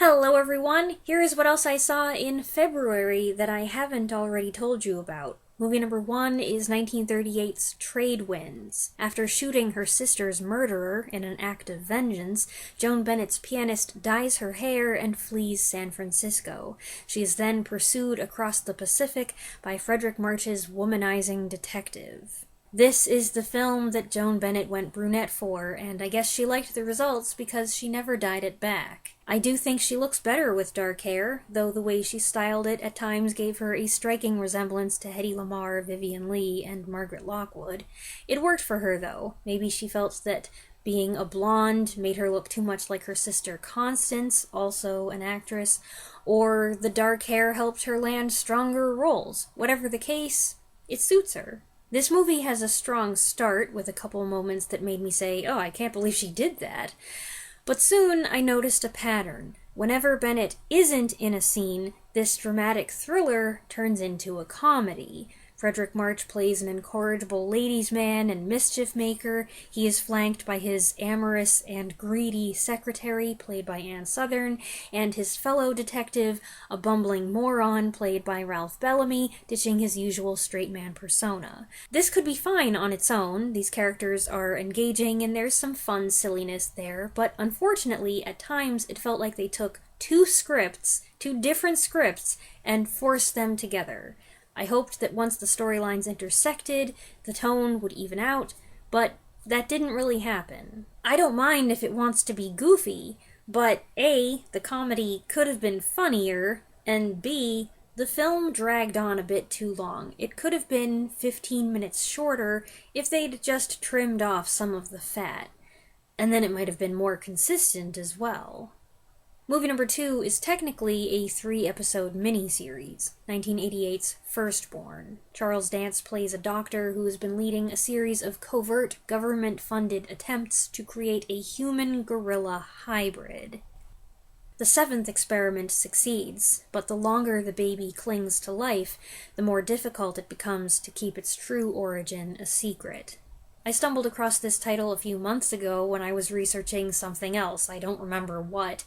Hello everyone! Here is what else I saw in February that I haven't already told you about. Movie number 1 is 1938's Trade Winds. After shooting her sister's murderer in an act of vengeance, Joan Bennett's pianist dyes her hair and flees San Francisco. She is then pursued across the Pacific by Frederick March's womanizing detective. This is the film that Joan Bennett went brunette for, and I guess she liked the results because she never dyed it back. I do think she looks better with dark hair, though the way she styled it at times gave her a striking resemblance to Hedy Lamarr, Vivien Leigh, and Margaret Lockwood. It worked for her, though. Maybe she felt that being a blonde made her look too much like her sister Constance, also an actress, or the dark hair helped her land stronger roles. Whatever the case, it suits her. This movie has a strong start, with a couple moments that made me say, oh, I can't believe she did that. But soon I noticed a pattern. Whenever Bennett isn't in a scene, this dramatic thriller turns into a comedy. Frederick March plays an incorrigible ladies' man and mischief maker. He is flanked by his amorous and greedy secretary, played by Ann Sothern, and his fellow detective, a bumbling moron, played by Ralph Bellamy, ditching his usual straight man persona. This could be fine on its own. These characters are engaging and there's some fun silliness there, but unfortunately, at times it felt like they took two different scripts, and forced them together. I hoped that once the storylines intersected, the tone would even out, but that didn't really happen. I don't mind if it wants to be goofy, but A, the comedy could have been funnier, and B, the film dragged on a bit too long. It could have been 15 minutes shorter if they'd just trimmed off some of the fat, and then it might have been more consistent as well. Movie number 2 is technically a 3-episode miniseries, 1988's Firstborn. Charles Dance plays a doctor who has been leading a series of covert, government-funded attempts to create a human-gorilla hybrid. The 7th experiment succeeds, but the longer the baby clings to life, the more difficult it becomes to keep its true origin a secret. I stumbled across this title a few months ago when I was researching something else, I don't remember what,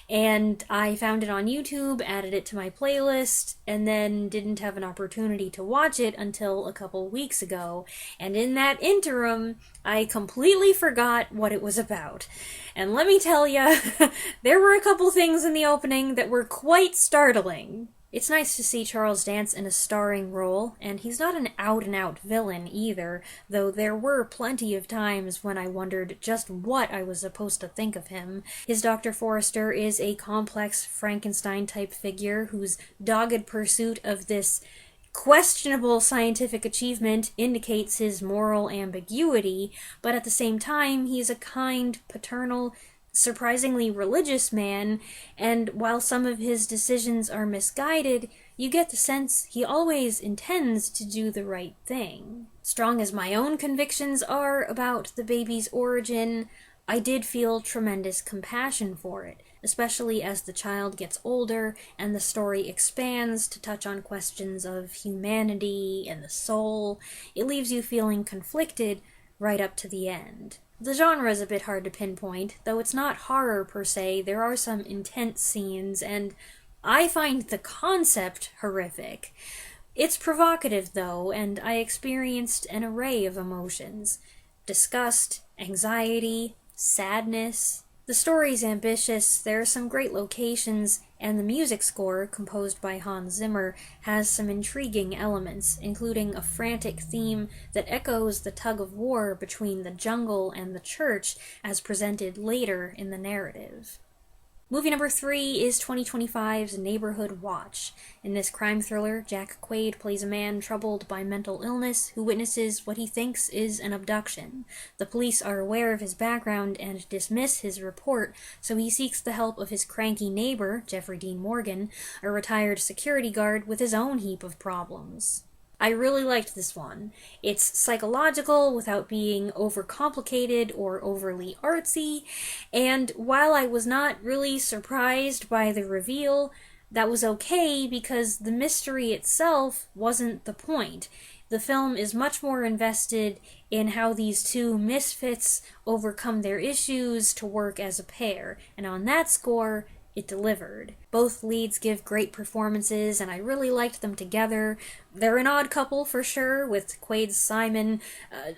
and I found it on YouTube, added it to my playlist, and then didn't have an opportunity to watch it until a couple weeks ago, and in that interim, I completely forgot what it was about. And let me tell ya, there were a couple things in the opening that were quite startling. It's nice to see Charles Dance in a starring role, and he's not an out-and-out villain either, though there were plenty of times when I wondered just what I was supposed to think of him. His Dr. Forrester is a complex Frankenstein-type figure whose dogged pursuit of this questionable scientific achievement indicates his moral ambiguity, but at the same time, he's a kind, paternal, surprisingly religious man, and while some of his decisions are misguided, you get the sense he always intends to do the right thing. Strong as my own convictions are about the baby's origin, I did feel tremendous compassion for it, especially as the child gets older and the story expands to touch on questions of humanity and the soul. It leaves you feeling conflicted right up to the end. The genre is a bit hard to pinpoint, though it's not horror per se. There are some intense scenes, and I find the concept horrific. It's provocative, though, and I experienced an array of emotions. Disgust, anxiety, sadness. The story's ambitious, there are some great locations, and the music score, composed by Hans Zimmer, has some intriguing elements, including a frantic theme that echoes the tug-of-war between the jungle and the church as presented later in the narrative. Movie number 3 is 2025's Neighborhood Watch. In this crime thriller, Jack Quaid plays a man troubled by mental illness who witnesses what he thinks is an abduction. The police are aware of his background and dismiss his report, so he seeks the help of his cranky neighbor, Jeffrey Dean Morgan, a retired security guard with his own heap of problems. I really liked this one. It's psychological without being overcomplicated or overly artsy, and while I was not really surprised by the reveal, that was okay because the mystery itself wasn't the point. The film is much more invested in how these two misfits overcome their issues to work as a pair, and on that score, it delivered. Both leads give great performances, and I really liked them together. They're an odd couple for sure, with Quaid's Simon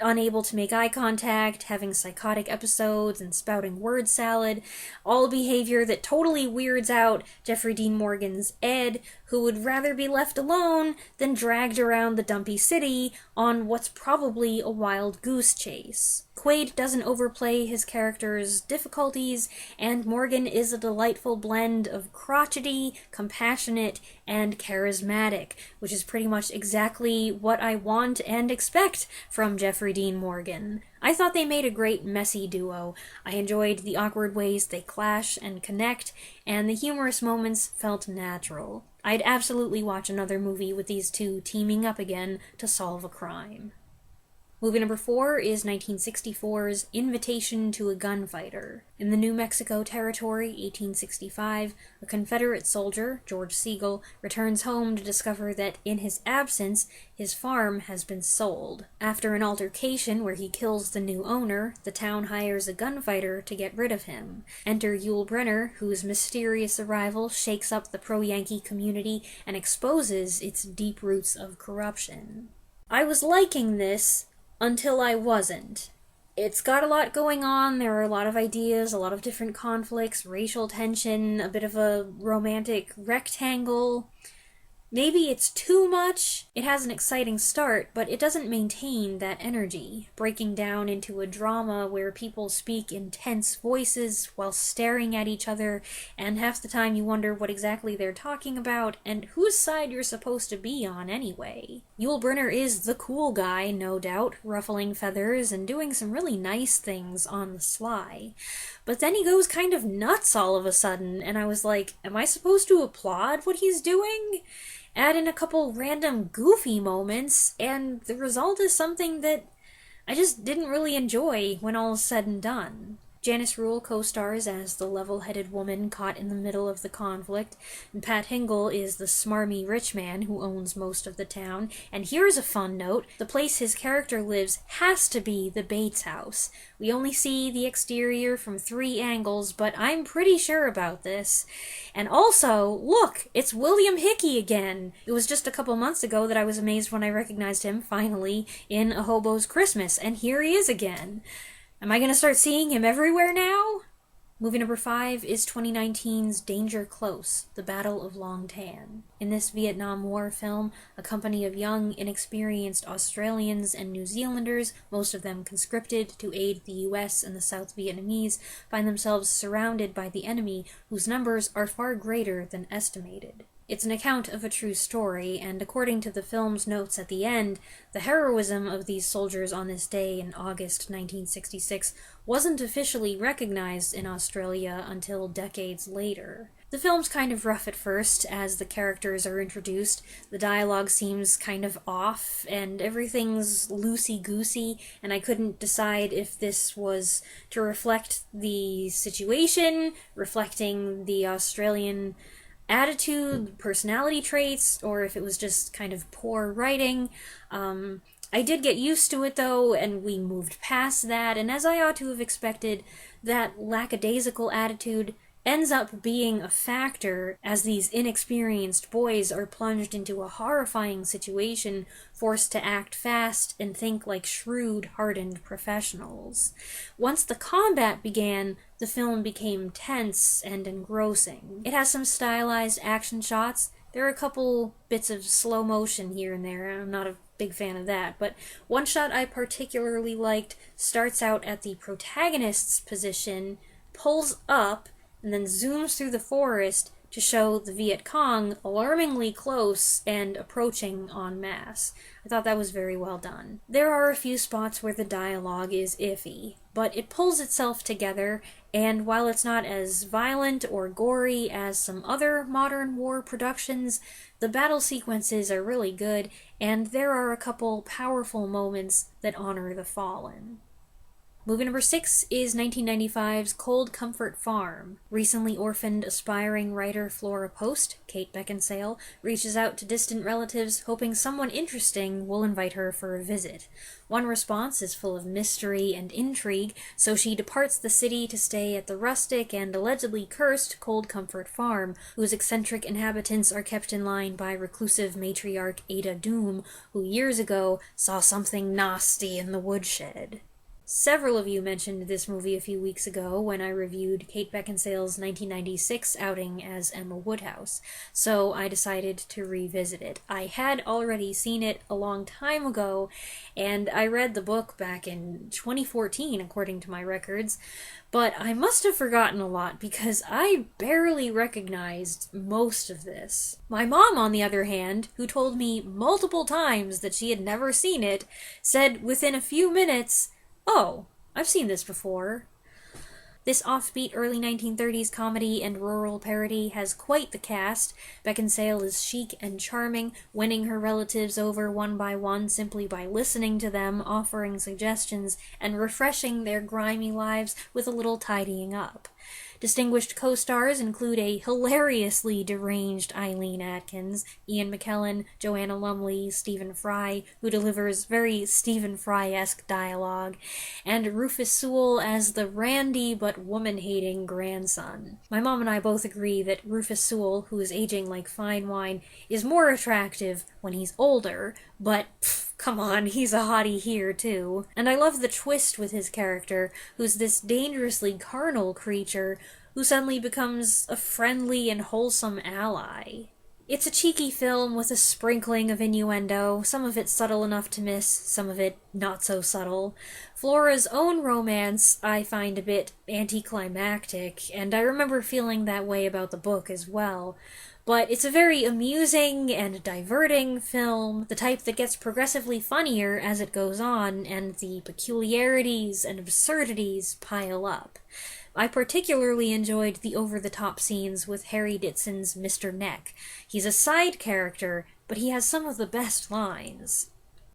unable to make eye contact, having psychotic episodes, and spouting word salad, all behavior that totally weirds out Jeffrey Dean Morgan's Ed, who would rather be left alone than dragged around the dumpy city on what's probably a wild goose chase. Quaid doesn't overplay his character's difficulties, and Morgan is a delightful blend of crotchety, compassionate, and charismatic, which is pretty much exactly what I want and expect from Jeffrey Dean Morgan. I thought they made a great messy duo. I enjoyed the awkward ways they clash and connect, and the humorous moments felt natural. I'd absolutely watch another movie with these two teaming up again to solve a crime. Movie number 4 is 1964's Invitation to a Gunfighter. In the New Mexico Territory, 1865, a Confederate soldier, George Siegel, returns home to discover that in his absence, his farm has been sold. After an altercation where he kills the new owner, the town hires a gunfighter to get rid of him. Enter Yul Brynner, whose mysterious arrival shakes up the pro-Yankee community and exposes its deep roots of corruption. I was liking this until I wasn't. It's got a lot going on, there are a lot of ideas, a lot of different conflicts, racial tension, a bit of a romantic rectangle. Maybe it's too much. It has an exciting start, but it doesn't maintain that energy, breaking down into a drama where people speak in tense voices while staring at each other, and half the time you wonder what exactly they're talking about and whose side you're supposed to be on anyway. Yul Brynner is the cool guy, no doubt, ruffling feathers and doing some really nice things on the sly. But then he goes kind of nuts all of a sudden, and I was like, am I supposed to applaud what he's doing? Add in a couple random goofy moments, and the result is something that I just didn't really enjoy when all's said and done. Janice Rule co-stars as the level-headed woman caught in the middle of the conflict, and Pat Hingle is the smarmy rich man who owns most of the town. And here's a fun note, the place his character lives has to be the Bates house. We only see the exterior from 3 angles, but I'm pretty sure about this. And also, look, it's William Hickey again! It was just a couple months ago that I was amazed when I recognized him, finally, in A Hobo's Christmas, and here he is again. Am I going to start seeing him everywhere now? Movie number 5 is 2019's Danger Close, The Battle of Long Tan. In this Vietnam War film, a company of young, inexperienced Australians and New Zealanders, most of them conscripted to aid the US and the South Vietnamese, find themselves surrounded by the enemy, whose numbers are far greater than estimated. It's an account of a true story, and according to the film's notes at the end, the heroism of these soldiers on this day in August 1966 wasn't officially recognized in Australia until decades later. The film's kind of rough at first, as the characters are introduced, the dialogue seems kind of off, and everything's loosey-goosey, and I couldn't decide if this was to reflect the situation, reflecting the Australian attitude, personality traits, or if it was just kind of poor writing. I did get used to it though, and we moved past that, and as I ought to have expected, that lackadaisical attitude ends up being a factor as these inexperienced boys are plunged into a horrifying situation, forced to act fast and think like shrewd, hardened professionals. Once the combat began, the film became tense and engrossing. It has some stylized action shots. There are a couple bits of slow motion here and there. I'm not a big fan of that, but one shot I particularly liked starts out at the protagonist's position, pulls up, and then zooms through the forest to show the Viet Cong alarmingly close and approaching en masse. I thought that was very well done. There are a few spots where the dialogue is iffy, but it pulls itself together, and while it's not as violent or gory as some other modern war productions, the battle sequences are really good, and there are a couple powerful moments that honor the fallen. Movie number 6 is 1995's Cold Comfort Farm. Recently orphaned aspiring writer Flora Post, Kate Beckinsale, reaches out to distant relatives hoping someone interesting will invite her for a visit. One response is full of mystery and intrigue, so she departs the city to stay at the rustic and allegedly cursed Cold Comfort Farm, whose eccentric inhabitants are kept in line by reclusive matriarch Ada Doom, who years ago saw something nasty in the woodshed. Several of you mentioned this movie a few weeks ago when I reviewed Kate Beckinsale's 1996 outing as Emma Woodhouse, so I decided to revisit it. I had already seen it a long time ago, and I read the book back in 2014, according to my records, but I must have forgotten a lot because I barely recognized most of this. My mom, on the other hand, who told me multiple times that she had never seen it, said within a few minutes, "Oh, I've seen this before." This offbeat early 1930s comedy and rural parody has quite the cast. Beckinsale is chic and charming, winning her relatives over one by one simply by listening to them, offering suggestions, and refreshing their grimy lives with a little tidying up. Distinguished co-stars include a hilariously deranged Eileen Atkins, Ian McKellen, Joanna Lumley, Stephen Fry, who delivers very Stephen Fry-esque dialogue, and Rufus Sewell as the randy but woman-hating grandson. My mom and I both agree that Rufus Sewell, who is aging like fine wine, is more attractive when he's older, but come on, he's a hottie here, too. And I love the twist with his character, who's this dangerously carnal creature who suddenly becomes a friendly and wholesome ally. It's a cheeky film with a sprinkling of innuendo, some of it subtle enough to miss, some of it not so subtle. Flora's own romance I find a bit anticlimactic, and I remember feeling that way about the book as well. But it's a very amusing and diverting film, the type that gets progressively funnier as it goes on, and the peculiarities and absurdities pile up. I particularly enjoyed the over-the-top scenes with Harry Ditson's Mr. Neck. He's a side character, but he has some of the best lines.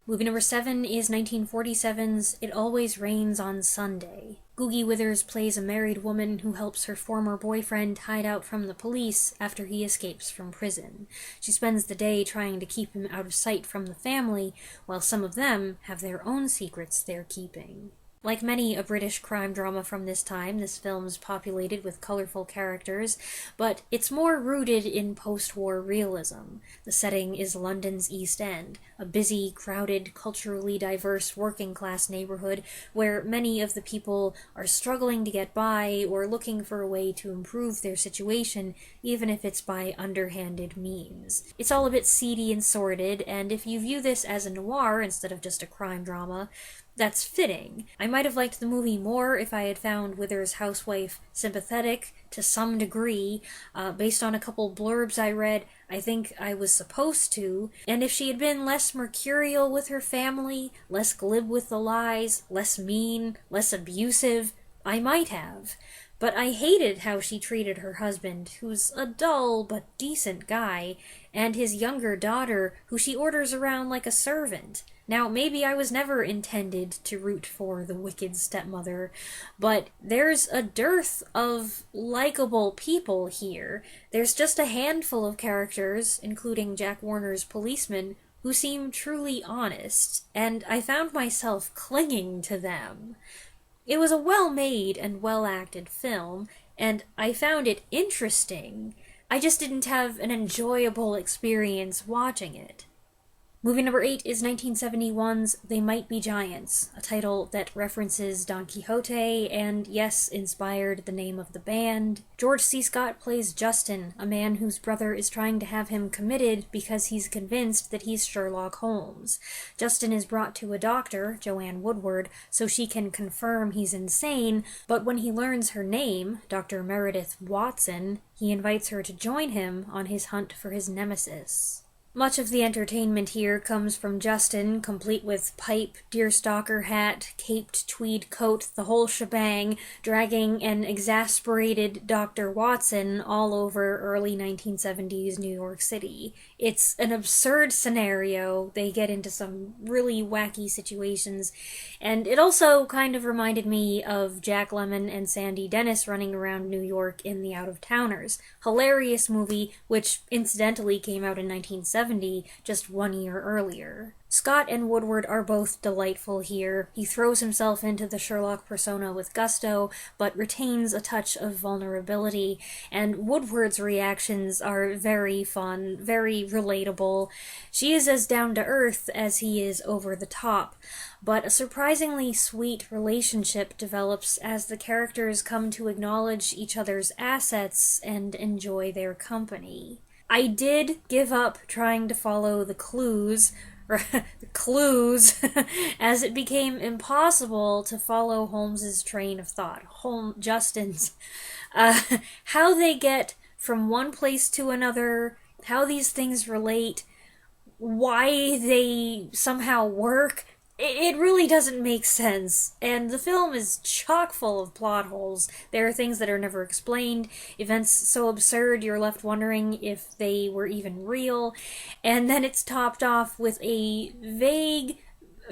Movie number 7 is 1947's It Always Rains on Sunday. Googie Withers plays a married woman who helps her former boyfriend hide out from the police after he escapes from prison. She spends the day trying to keep him out of sight from the family, while some of them have their own secrets they're keeping. Like many a British crime drama from this time, this film's populated with colorful characters, but it's more rooted in post-war realism. The setting is London's East End, a busy, crowded, culturally diverse working-class neighborhood where many of the people are struggling to get by or looking for a way to improve their situation, even if it's by underhanded means. It's all a bit seedy and sordid, and if you view this as a noir instead of just a crime drama, that's fitting. I might have liked the movie more if I had found Withers' housewife sympathetic to some degree. Based on a couple blurbs I read, I think I was supposed to. And if she had been less mercurial with her family, less glib with the lies, less mean, less abusive, I might have. But I hated how she treated her husband, who's a dull but decent guy, and his younger daughter, who she orders around like a servant. Now, maybe I was never intended to root for the wicked stepmother, but there's a dearth of likable people here. There's just a handful of characters, including Jack Warner's policeman, who seem truly honest, and I found myself clinging to them. It was a well-made and well-acted film, and I found it interesting. I just didn't have an enjoyable experience watching it. Movie number 8 is 1971's They Might Be Giants, a title that references Don Quixote and, yes, inspired the name of the band. George C. Scott plays Justin, a man whose brother is trying to have him committed because he's convinced that he's Sherlock Holmes. Justin is brought to a doctor, Joanne Woodward, so she can confirm he's insane, but when he learns her name, Dr. Meredith Watson, he invites her to join him on his hunt for his nemesis. Much of the entertainment here comes from Justin, complete with pipe, deerstalker hat, caped tweed coat, the whole shebang, dragging an exasperated Dr. Watson all over early 1970s New York City. It's an absurd scenario, they get into some really wacky situations, and it also kind of reminded me of Jack Lemmon and Sandy Dennis running around New York in The Out-of-Towners. Hilarious movie, which incidentally came out in 1970, just 1 year earlier. Scott and Woodward are both delightful here. He throws himself into the Sherlock persona with gusto, but retains a touch of vulnerability, and Woodward's reactions are very fun, very relatable. She is as down-to-earth as he is over the top, but a surprisingly sweet relationship develops as the characters come to acknowledge each other's assets and enjoy their company. I did give up trying to follow the clues, as it became impossible to follow Holmes's train of thought. Justin's. How they get from one place to another, how these things relate, why they somehow work. It really doesn't make sense, and the film is chock full of plot holes. There are things that are never explained, events so absurd you're left wondering if they were even real, and then it's topped off with a vague,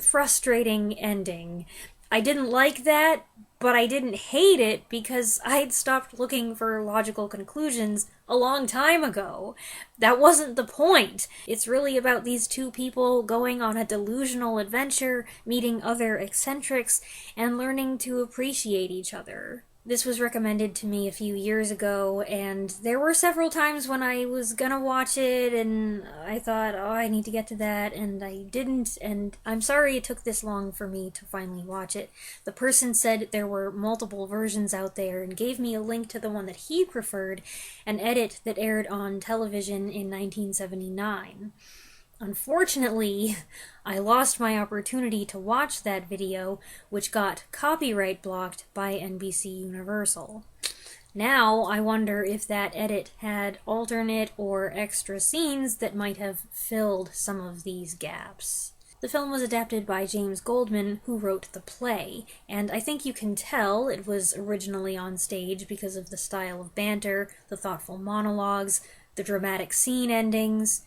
frustrating ending. I didn't like that, but I didn't hate it because I'd stopped looking for logical conclusions a long time ago. That wasn't the point. It's really about these two people going on a delusional adventure, meeting other eccentrics, and learning to appreciate each other. This was recommended to me a few years ago, and there were several times when I was gonna watch it, and I thought, oh, I need to get to that, and I didn't, and I'm sorry it took this long for me to finally watch it. The person said there were multiple versions out there, and gave me a link to the one that he preferred, an edit that aired on television in 1979. Unfortunately, I lost my opportunity to watch that video, which got copyright blocked by NBC Universal. Now, I wonder if that edit had alternate or extra scenes that might have filled some of these gaps. The film was adapted by James Goldman, who wrote the play, and I think you can tell it was originally on stage because of the style of banter, the thoughtful monologues, the dramatic scene endings.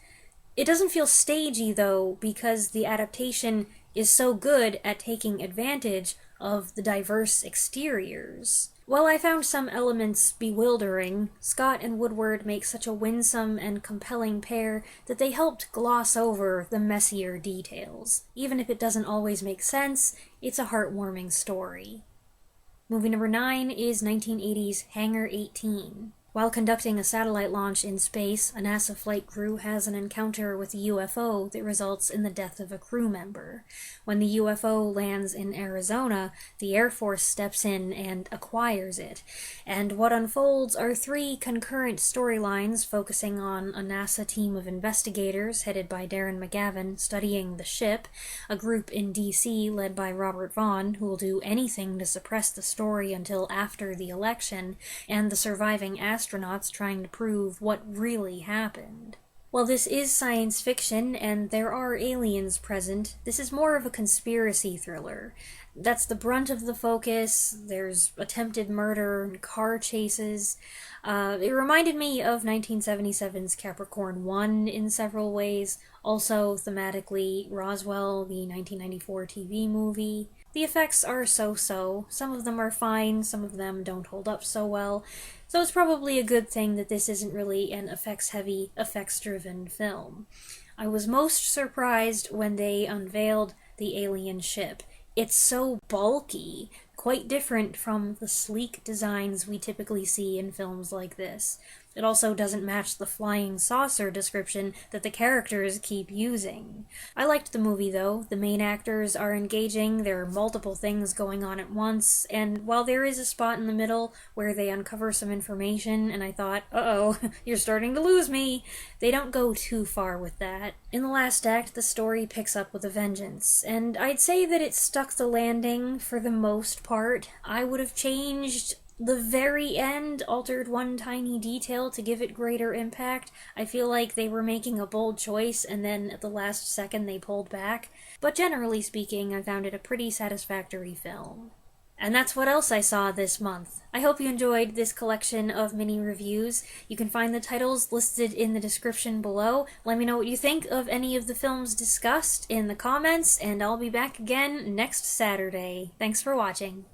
It doesn't feel stagey, though, because the adaptation is so good at taking advantage of the diverse exteriors. While I found some elements bewildering, Scott and Woodward make such a winsome and compelling pair that they helped gloss over the messier details. Even if it doesn't always make sense, it's a heartwarming story. Movie number 9 is 1980's Hangar 18. While conducting a satellite launch in space, a NASA flight crew has an encounter with a UFO that results in the death of a crew member. When the UFO lands in Arizona, the Air Force steps in and acquires it, and what unfolds are 3 concurrent storylines focusing on a NASA team of investigators headed by Darren McGavin studying the ship, a group in DC led by Robert Vaughn who will do anything to suppress the story until after the election, and the surviving astronauts trying to prove what really happened. While this is science fiction and there are aliens present, this is more of a conspiracy thriller. That's the brunt of the focus. There's attempted murder and car chases. It reminded me of 1977's Capricorn 1 in several ways. Also, thematically, Roswell, the 1994 TV movie. The effects are so-so. Some of them are fine, some of them don't hold up so well. So it's probably a good thing that this isn't really an effects-heavy, effects-driven film. I was most surprised when they unveiled the alien ship. It's so bulky, quite different from the sleek designs we typically see in films like this. It also doesn't match the flying saucer description that the characters keep using. I liked the movie, though. The main actors are engaging, there are multiple things going on at once, and while there is a spot in the middle where they uncover some information, and I thought, uh-oh, you're starting to lose me, they don't go too far with that. In the last act, the story picks up with a vengeance, and I'd say that it stuck the landing for the most part. I would have changed The very end altered one tiny detail to give it greater impact. I feel like they were making a bold choice and then at the last second they pulled back. But generally speaking, I found it a pretty satisfactory film. And that's what else I saw this month. I hope you enjoyed this collection of mini reviews. You can find the titles listed in the description below. Let me know what you think of any of the films discussed in the comments, and I'll be back again next Saturday. Thanks for watching.